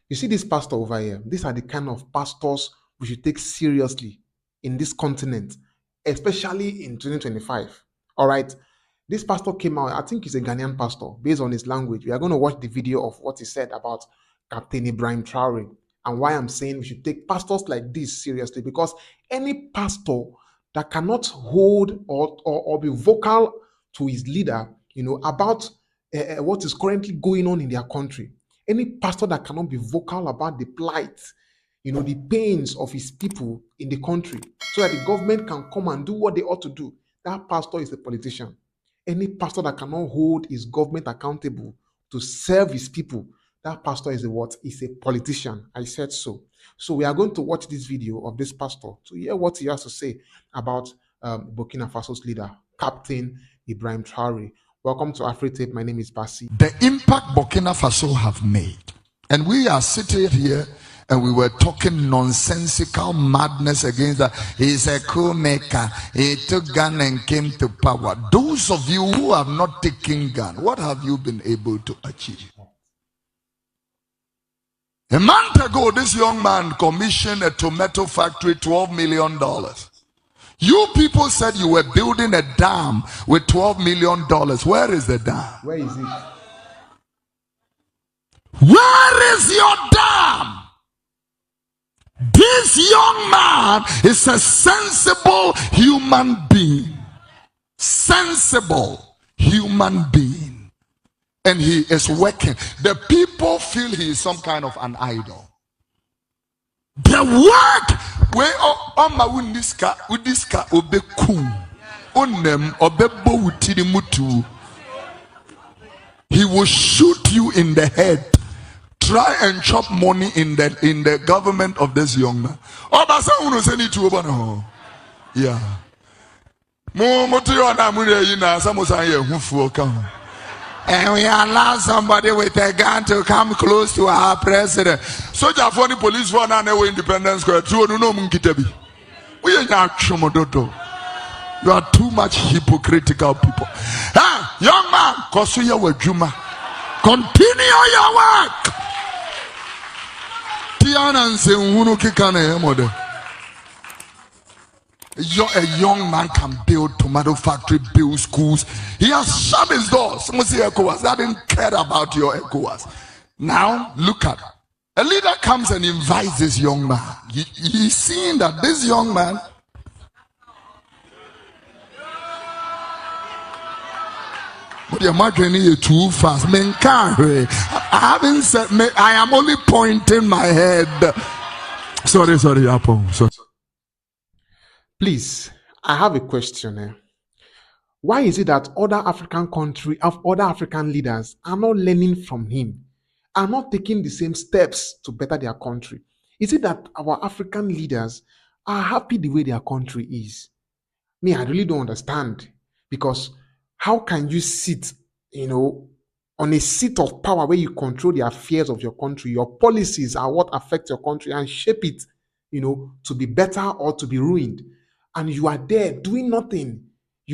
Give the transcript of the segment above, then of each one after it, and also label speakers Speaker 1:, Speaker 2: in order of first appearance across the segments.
Speaker 1: You see this pastor over here, these are the kind of pastors we should take seriously in this continent, especially in 2025. All right. This pastor came out, I think he's a Ghanaian pastor, based on his language. We are going to watch the video of what he said about Captain Ibrahim Traore and why I'm saying we should take pastors like this seriously, because any pastor that cannot hold or be vocal to his leader, about what is currently going on in their country, any pastor that cannot be vocal about the plight, the pains of his people in the country, so that the government can come and do what they ought to do, that pastor is a politician. Any pastor that cannot hold his government accountable to serve his people, that pastor is a what? Is a politician. I said so. So we are going to watch this video of this pastor to hear what he has to say about Burkina Faso's leader, Captain Ibrahim Traore. Welcome to AfriTape. My name is Basi.
Speaker 2: The impact Burkina Faso have made. And we are sitting here and we were talking nonsensical madness against that. He's a coup maker. He took gun and came to power. Those of you who have not taken gun, what have you been able to achieve? A month ago, this young man commissioned a tomato factory, $12 million. You people said you were building a dam with $12 million. Where is the dam?
Speaker 1: Where is it?
Speaker 2: Where is your dam? This young man is a sensible human being. Sensible human being. And he is working. The people feel he is some kind of an idol. The work where Oma Windiska obe kum onem obebo wutiri mutu. He will shoot you in the head. Try and chop money in the government of this young man. Obasa unu seni tu obana. Yeah. Mo motiyo na mure yina samosa ye hufu oka. And we allow somebody with a gun to come close to our president. Soldier for the police for now Independence Square. You are too much hypocritical people. Ah, young man, Kosuya Wajuma. Continue your work. Tiana and Sehunu Kikane mother. A young man can build tomato factory, build schools. He has shut his doors. Someone say ECOWAS. I didn't care about your ECOWAS. Now, look at it. A leader comes and invites this young man. He's seeing that this young man, but you're marking it too fast. I haven't said, I am only pointing my head. Sorry, Apple. Sorry.
Speaker 1: Please, I have a question. Why is it that other African leaders are not learning from him, are not taking the same steps to better their country? Is it that our African leaders are happy the way their country is? Me, I really don't understand, because how can you sit, on a seat of power where you control the affairs of your country? Your policies are what affect your country and shape it, to be better or to be ruined. And you are there doing nothing.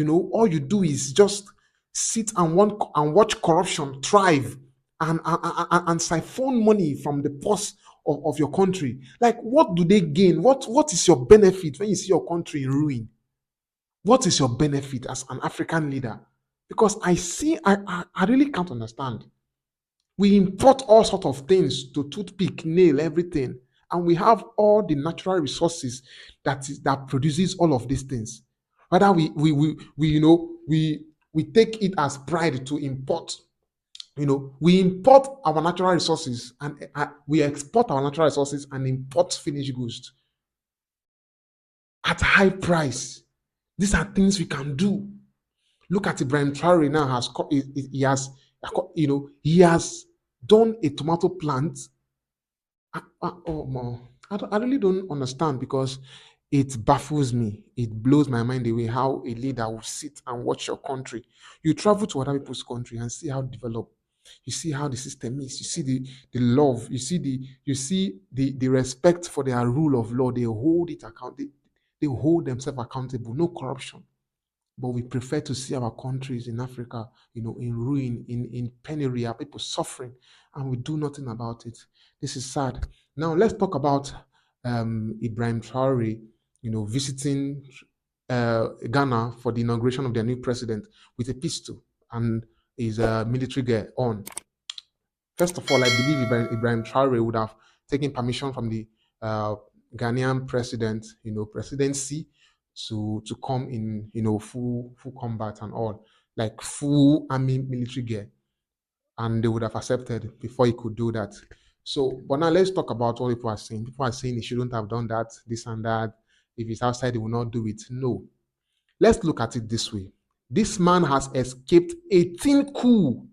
Speaker 1: All you do is just sit and watch corruption thrive and siphon money from the purse of your country. Like, what do they gain? What is your benefit when you see your country in ruin? What is your benefit as an African leader? Because I really can't understand. We import all sorts of things, to toothpick, nail, everything. And we have all the natural resources that produces all of these things. Whether we take it as pride to import. We import our natural resources and we export our natural resources and import finished goods at high price. These are things we can do. Look at Ibrahim Traore now. He has done a tomato plant. I really don't understand, because it baffles me. It blows my mind away how a leader will sit and watch your country. You travel to other people's country and see how developed. You see how the system is. You see the love. You see the respect for their rule of law. They hold it account. They hold themselves accountable. No corruption. But we prefer to see our countries in Africa, in ruin, in penury, our people suffering, and we do nothing about it. This is sad. Now let's talk about Ibrahim Traore, visiting Ghana for the inauguration of their new president with a pistol and his military gear on. First of all, I believe Ibrahim Traore would have taken permission from the uh, Ghanaian president, presidency to come in, full combat and all, like full army military gear, and they would have accepted before he could do that. So, but now let's talk about what people are saying. People are saying he shouldn't have done that, this and that. If he's outside, he will not do it. No. Let's look at it this way. This man has escaped 18 coups